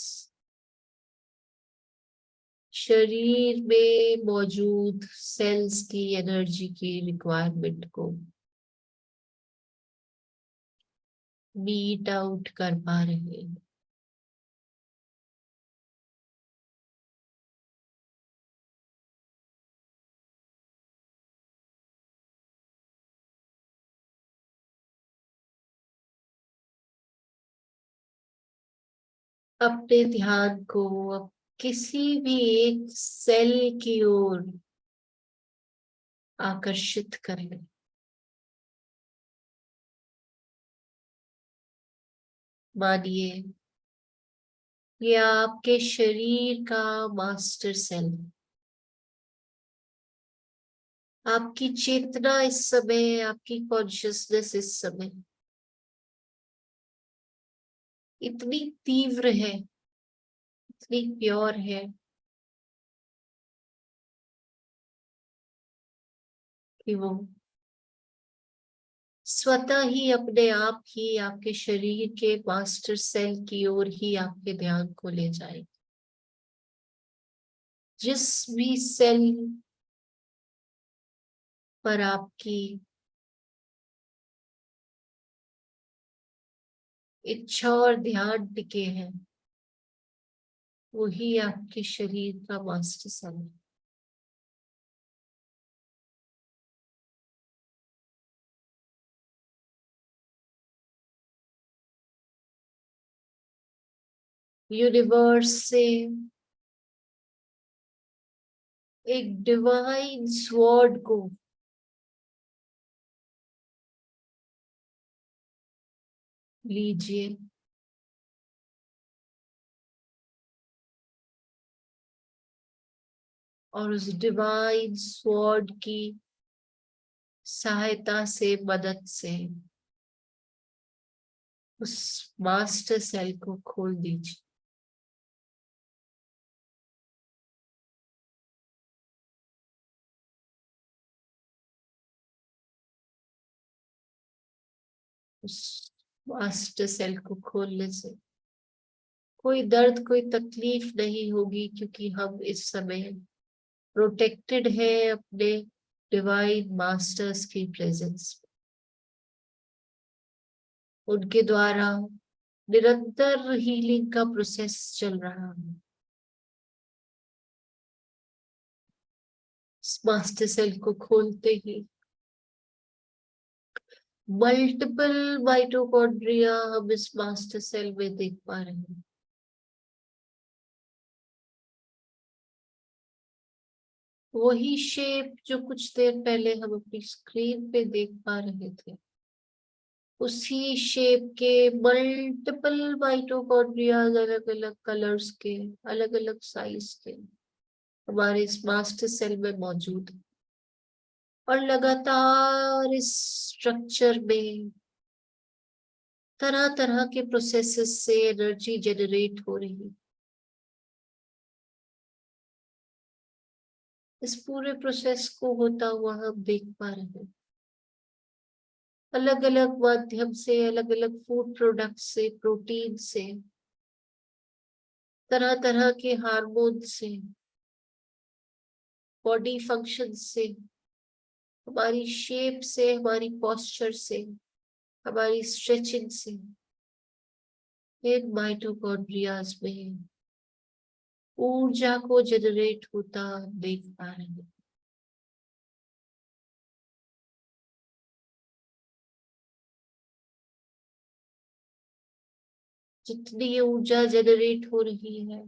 शरीर में मौजूद सेल्स की एनर्जी की रिक्वायरमेंट को मीट आउट कर पा रहे हैं। अपने ध्यान को अब किसी भी एक सेल की ओर आकर्षित करें। मानिए ये आपके शरीर का मास्टर सेल, आपकी चेतना इस समय, आपकी कॉन्शियसनेस इस समय इतनी तीव्र है, इतनी प्योर है कि वो स्वतः ही अपने आप ही आपके शरीर के मास्टर सेल की ओर ही आपके ध्यान को ले जाए। जिस भी सेल पर आपकी इच्छा और ध्यान टिके हैं, वही आपके शरीर का मास्टर सेल है। यूनिवर्स से एक डिवाइन स्वॉर्ड को लीजिए और उस डिवाइन स्वॉर्ड की सहायता से, मदद से उस मास्टर सेल को खोल दीजिए। उस मास्टर सेल को खोलने से कोई दर्द, कोई तकलीफ नहीं होगी, क्योंकि हम इस समय प्रोटेक्टेड है अपने डिवाइन मास्टर्स की प्रेजेंस। उनके द्वारा निरंतर हीलिंग का प्रोसेस चल रहा है। मास्टर सेल को खोलते ही मल्टीपल माइटोकॉन्ड्रिया हम इस मास्टर सेल में देख पा रहे हैं। वही शेप जो कुछ देर पहले हम अपनी स्क्रीन पे देख पा रहे थे, उसी शेप के मल्टीपल माइटोकॉन्ड्रिया, अलग अलग कलर्स के, अलग अलग साइज के हमारे इस मास्टर सेल में मौजूद है। और लगातार इस स्ट्रक्चर में तरह तरह के प्रोसेसेस से एनर्जी जनरेट हो रही है। इस पूरे प्रोसेस को होता हुआ हम देख पा रहे हैं। अलग अलग माध्यम से, अलग अलग फूड प्रोडक्ट से, प्रोटीन से, तरह तरह के हार्मोन से, बॉडी फंक्शन से, हमारी शेप से, हमारी पोस्चर से, हमारी स्ट्रेचिंग से, इन माइटोकॉन्ड्रियाज में ऊर्जा को जनरेट होता देख पा रहे हैं। जितनी ये ऊर्जा जनरेट हो रही है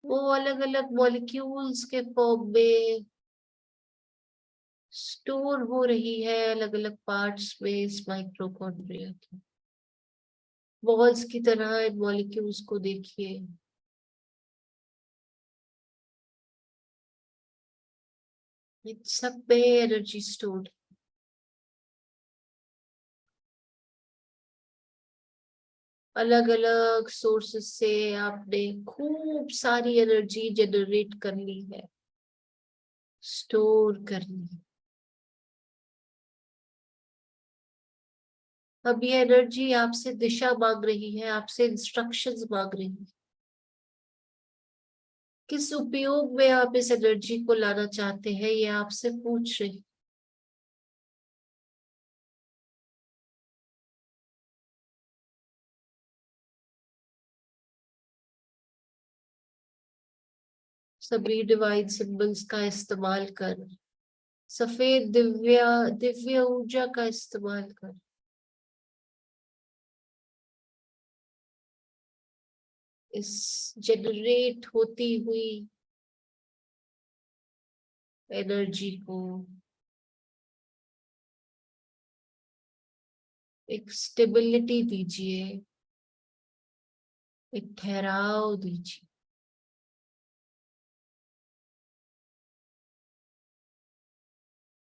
वो अलग अलग मॉलिक्यूल्स के फॉर्म में स्टोर हो रही है, अलग अलग पार्ट्स में इस माइटोकॉन्ड्रिया के। बॉल्स की तरह इन मॉलिक्यूल्स को देखिए, इन सब में एनर्जी स्टोर्ड। अलग अलग सोर्सेस से आपने खूब सारी एनर्जी जनरेट कर ली है, स्टोर कर ली है। अब ये एनर्जी आपसे दिशा मांग रही है, आपसे इंस्ट्रक्शंस मांग रही है। किस उपयोग में आप इस एनर्जी को लाना चाहते हैं, ये आपसे पूछ रही। सभी डिवाइन सिंबल्स का इस्तेमाल कर, सफेद दिव्य दिव्य ऊर्जा का इस्तेमाल कर इस जनरेट होती हुई एनर्जी को एक स्टेबिलिटी दीजिए, एक ठहराव दीजिए।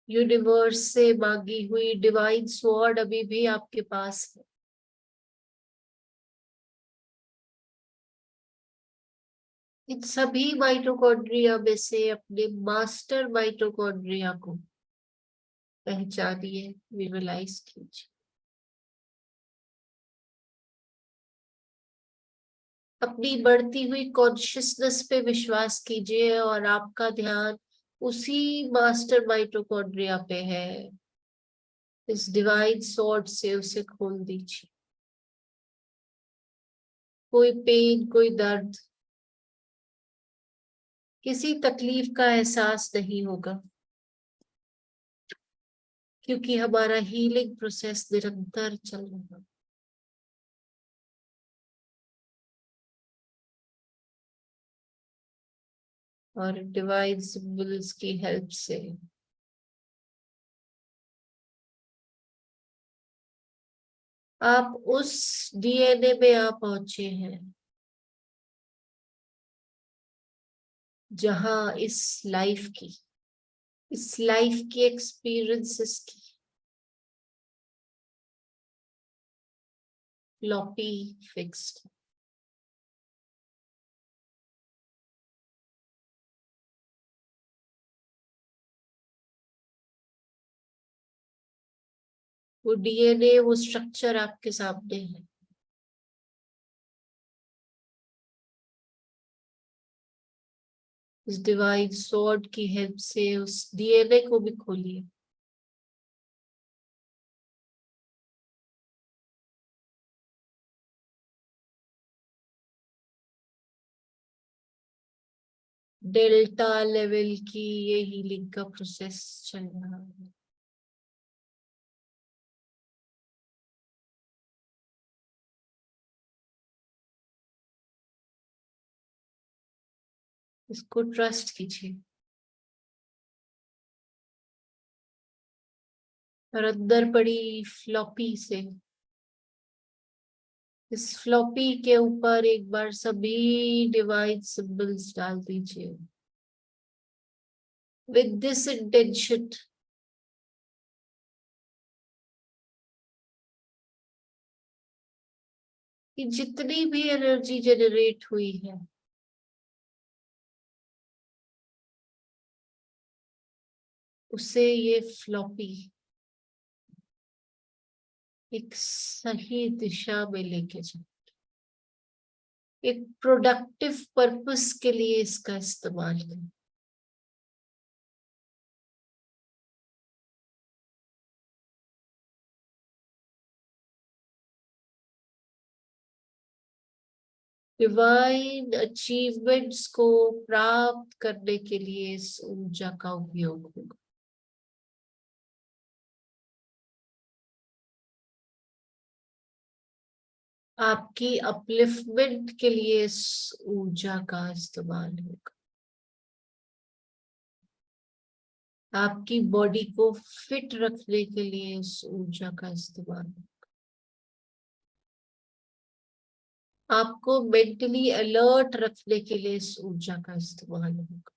यूनिवर्स से मांगी हुई डिवाइन स्वॉर्ड अभी भी आपके पास है। इन सभी माइटोकॉन्ड्रिया में से अपने मास्टर माइटोकॉन्ड्रिया को पहचानिए, विजुअलाइज कीजिए। अपनी बढ़ती हुई कॉन्शियसनेस पे विश्वास कीजिए और आपका ध्यान उसी मास्टर माइटोकॉन्ड्रिया पे है। इस डिवाइन सॉर्ड से उसे खोल दीजिए। कोई पेन, कोई दर्द, किसी तकलीफ का एहसास नहीं होगा, क्योंकि हमारा हीलिंग प्रोसेस निरंतर चल रहा है। और डिवाइन सिंबल्स की हेल्प से आप उस डीएनए में आप पहुंचे हैं जहां इस लाइफ की एक्सपीरियंसेस की फ्लॉपी फिक्स्ड। वो डीएनए, वो स्ट्रक्चर आपके सामने है। इस डिवाइन सॉर्ड की हेल्प से उस डीएनए को भी खोलिए। डेल्टा लेवल की ये हीलिंग का प्रोसेस चल रहा है। इसको ट्रस्ट कीजिए और अंदर पड़ी फ्लॉपी से इस फ्लॉपी के ऊपर एक बार सभी डिवाइन सिंबल्स डाल दीजिए विद दिस इंटेंशन कि जितनी भी एनर्जी जनरेट हुई है उसे ये फ्लॉपी एक सही दिशा में लेके जाए, एक प्रोडक्टिव पर्पस के लिए इसका इस्तेमाल करें। डिवाइन अचीवमेंट्स को प्राप्त करने के लिए इस ऊर्जा का उपयोग होगा। आपकी अपलिफ्टमेंट के लिए इस ऊर्जा का इस्तेमाल होगा। आपकी बॉडी को फिट रखने के लिए इस ऊर्जा का इस्तेमाल होगा। आपको मेंटली अलर्ट रखने के लिए इस ऊर्जा का इस्तेमाल होगा।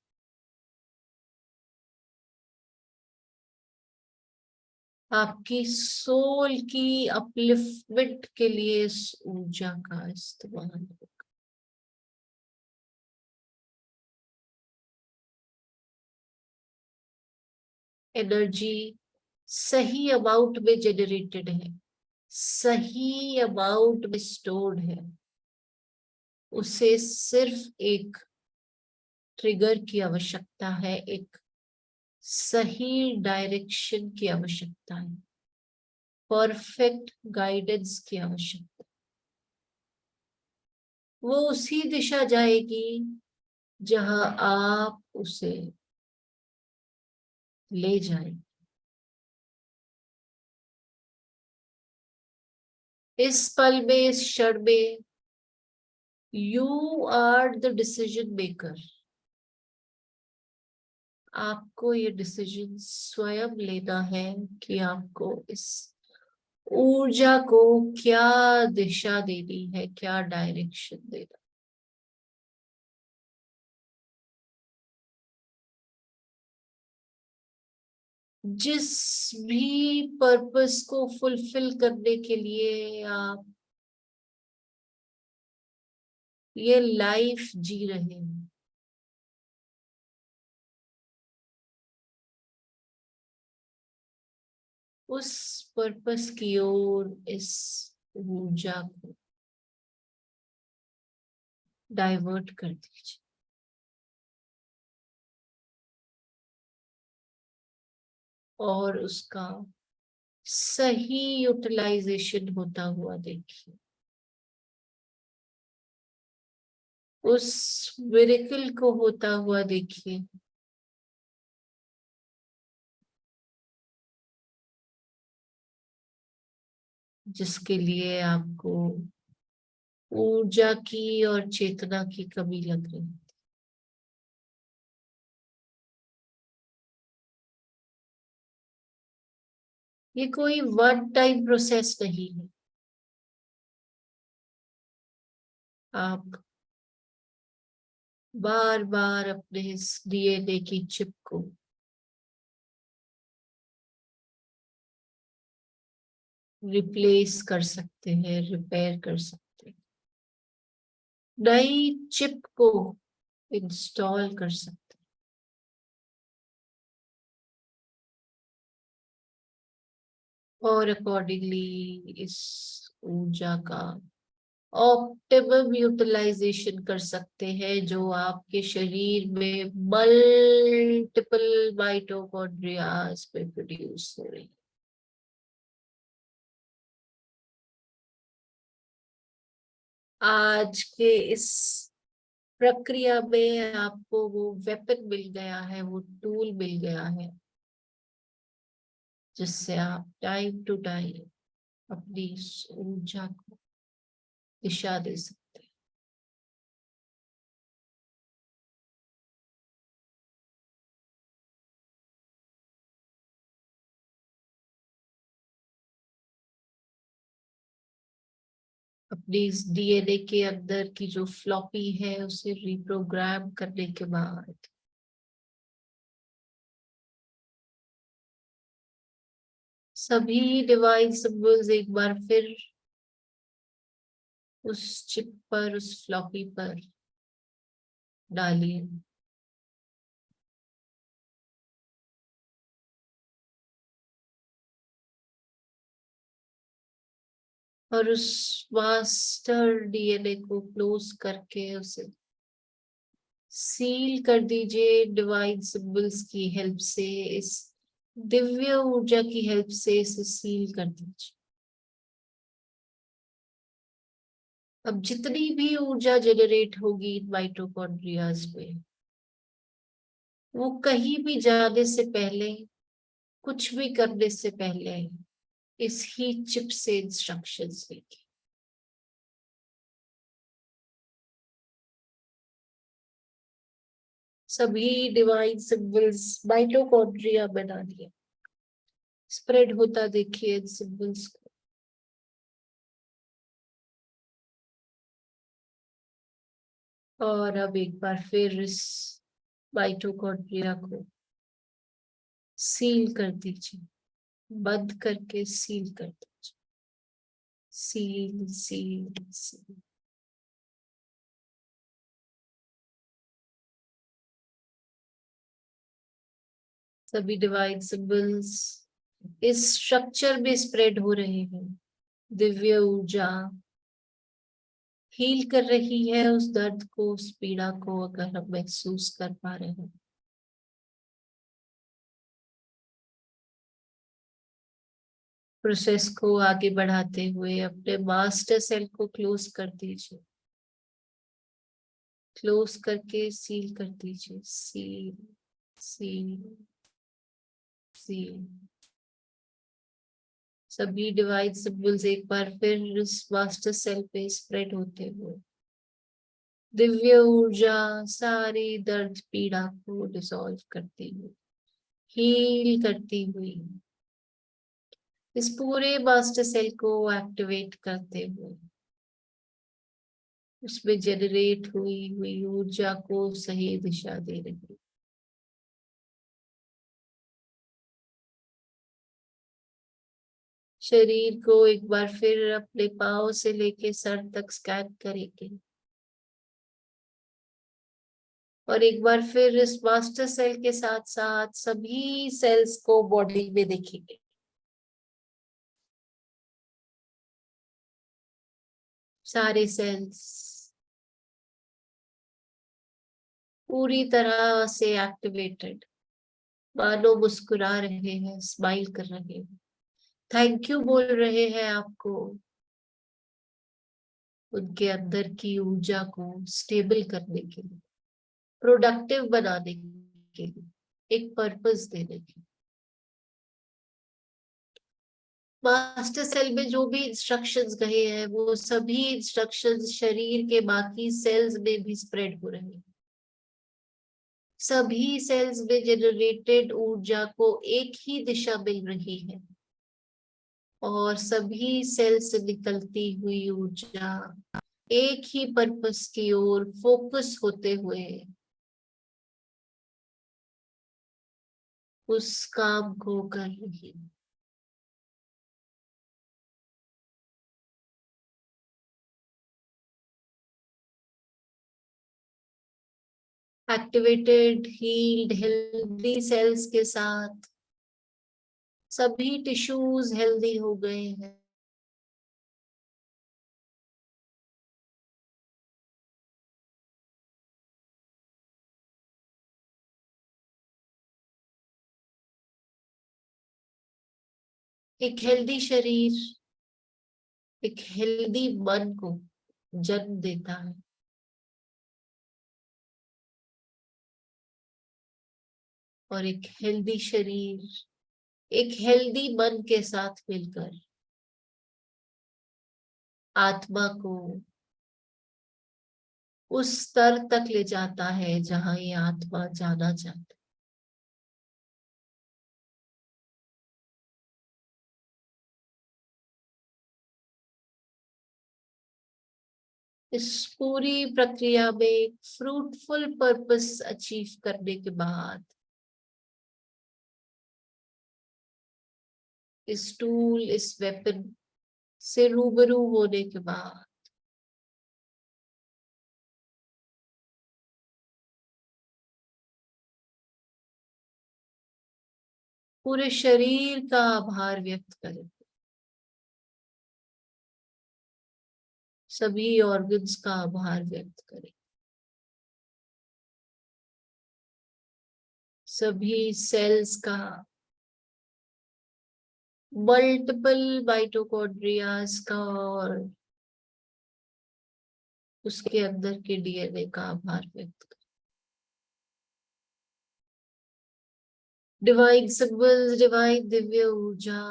आपकी सोल की अपलिफ्टमेंट के लिए इस ऊर्जा का इस्तेमाल होगा। एनर्जी सही अमाउंट में जनरेटेड है, सही अमाउंट में स्टोर्ड है, उसे सिर्फ एक ट्रिगर की आवश्यकता है, एक सही डायरेक्शन की आवश्यकता है, परफेक्ट गाइडेंस की आवश्यकता। वो उसी दिशा जाएगी जहां आप उसे ले जाएं। इस पल में, इस क्षण में, you are the decision maker. आपको ये डिसीजन स्वयं लेना है कि आपको इस ऊर्जा को क्या दिशा देनी है, क्या डायरेक्शन देना। जिस भी पर्पस को फुलफिल करने के लिए आप ये लाइफ जी रहे हैं, उस पर्पस की ओर इस ऊर्जा को डाइवर्ट कर दीजिए और उसका सही यूटिलाइजेशन होता हुआ देखिए। उस मिरेकल को होता हुआ देखिए जिसके लिए आपको ऊर्जा की और चेतना की कमी लग रही है। ये कोई वन टाइम प्रोसेस नहीं है। आप बार बार अपने इस डीएनए की चिप को रिप्लेस कर सकते हैं, रिपेयर कर सकते हैं, नई चिप को इंस्टॉल कर सकते हैं और अकॉर्डिंगली इस ऊर्जा का ऑप्टिमम यूटिलाइजेशन कर सकते हैं जो आपके शरीर में मल्टीपल माइटोकॉन्ड्रियाज पे प्रोड्यूस हो रही है। आज के इस प्रक्रिया में आपको वो वेपन मिल गया है, वो टूल मिल गया है जिससे आप टाइम टू टाइम अपनी इस ऊर्जा को दिशा दे सकते हैं। अपनी इस डीएनए के अंदर की जो फ्लॉपी है उसे रिप्रोग्राम करने के बाद सभी डिवाइन सिंबल्स एक बार फिर उस चिप पर, उस फ्लॉपी पर डालिए। और उस मास्टर डीएनए को क्लोज करके उसे सील कर दीजिए डिवाइन सिंबल्स की हेल्प से, इस दिव्य ऊर्जा की हेल्प से इसे सील कर दीजिए। अब जितनी भी ऊर्जा जनरेट होगी माइटोकॉन्ड्रियाज में, वो कहीं भी जाने से पहले, कुछ भी करने से पहले इस ही चिप से इंस्ट्रक्शंस लेगी। सभी डिवाइन सिंबल्स माइटोकॉन्ड्रिया बना दिए, स्प्रेड होता देखिए इन सिंबल्स को। और अब एक बार फिर इस माइटोकॉन्ड्रिया को सील कर दीजिए, बंद करके सील कर दीजिए। Seal seal seal. सभी डिवाइन सिंबल्स इस स्ट्रक्चर में स्प्रेड हो रहे हैं। दिव्य ऊर्जा हील कर रही है उस दर्द को, उस पीड़ा को, अगर हम महसूस कर पा रहे हैं। प्रोसेस को आगे बढ़ाते हुए अपने मास्टर सेल को क्लोज कर दीजिए, क्लोज करके सील कर दीजिए। Seal seal seal. सभी डिवाइन सिंबल्स एक बार फिर इस मास्टर सेल पे स्प्रेड होते हुए दिव्य ऊर्जा सारी दर्द पीड़ा को डिसॉल्व करती हुई, हील करती हुई इस पूरे मास्टर सेल को एक्टिवेट करते हुए उसमें जनरेट हुई हुई ऊर्जा को सही दिशा दे रही। शरीर को एक बार फिर अपने पांव से लेके सर तक स्कैन करेंगे और एक बार फिर इस मास्टर सेल के साथ साथ सभी सेल्स को बॉडी में देखेंगे। सारे सेल्स पूरी तरह से एक्टिवेटेड, मानो मुस्कुरा रहे हैं, स्माइल कर रहे हैं, थैंक यू बोल रहे हैं आपको, उनके अंदर की ऊर्जा को स्टेबल करने के लिए, प्रोडक्टिव बनाने के लिए, एक पर्पस देने के लिए। मास्टर सेल में जो भी इंस्ट्रक्शंस गए हैं वो सभी इंस्ट्रक्शंस शरीर के बाकी सेल्स में भी स्प्रेड हो रहे हैं। सभी सेल्स में जनरेटेड ऊर्जा को एक ही दिशा मिल रही है और सभी सेल से निकलती हुई ऊर्जा एक ही पर्पस की ओर फोकस होते हुए उस काम को कर रही है। एक्टिवेटेड हील्ड हेल्दी सेल्स के साथ सभी टिश्यूज हेल्दी हो गए हैं। एक हेल्दी शरीर एक हेल्दी मन को जन्म देता है और एक हेल्दी शरीर एक हेल्दी मन के साथ मिलकर आत्मा को उस स्तर तक ले जाता है जहां ये आत्मा जाना चाहता है। इस पूरी प्रक्रिया में फ्रूटफुल पर्पस अचीव करने के बाद, इस टूल, इस वेपन से रूबरू होने के बाद, पूरे शरीर का आभार व्यक्त करें, सभी ऑर्गन्स का आभार व्यक्त करें, सभी सेल्स का, मल्टीपल माइटोकॉन्ड्रियाज का और उसके अंदर के डीएनए का आभार व्यक्त करें। डिवाइन सिंबल्स, डिवाइन दिव्य ऊर्जा,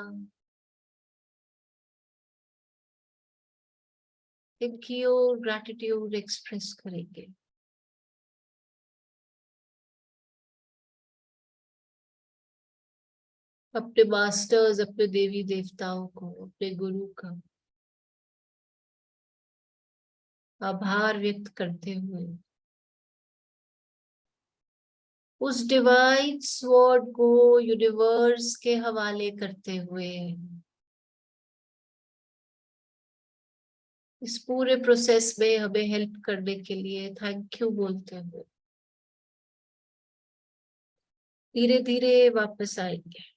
इनकी ओर ग्रैटिट्यूड एक्सप्रेस करेंगे। अपने मास्टर्स, अपने देवी देवताओं को, अपने गुरु का आभार व्यक्त करते हुए, उस डिवाइन स्वॉर्ड को यूनिवर्स के हवाले करते हुए, इस पूरे प्रोसेस में हमें हेल्प करने के लिए थैंक यू बोलते हुए धीरे धीरे वापस आएंगे।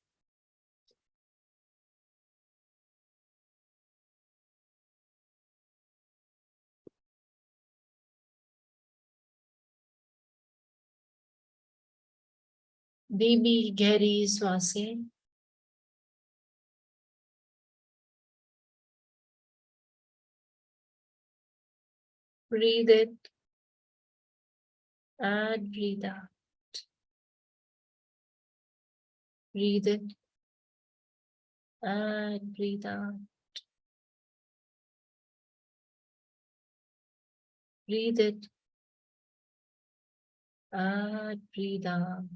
धीमी गहरी सांसें, breathe in and breathe out, breathe in and breathe out, breathe in and breathe out.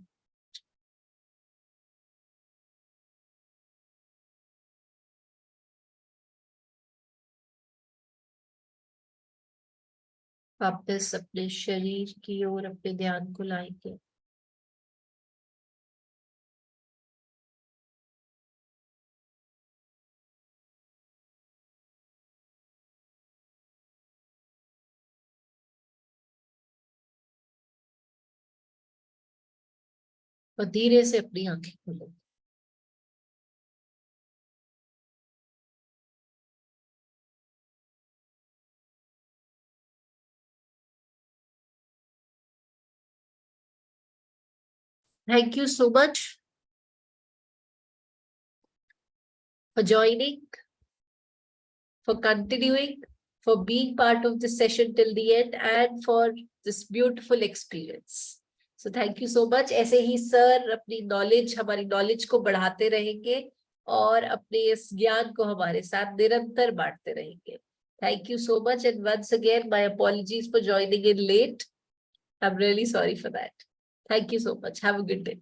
वापस अपने शरीर की ओर अपने ध्यान को लाएंगे। और धीरे से अपनी आंखें खोलो। Thank you so much for joining, for continuing, for being part of this session till the end, and for this beautiful experience. So thank you so much. ऐसे ही सर अपनी नॉलेज, हमारी नॉलेज को बढ़ाते रहेंगे और अपने इस ज्ञान को हमारे साथ निरंतर बांटते रहेंगे. Thank you so much, and once again my apologies for joining in late. I'm really sorry for that. Thank you so much. Have a good day.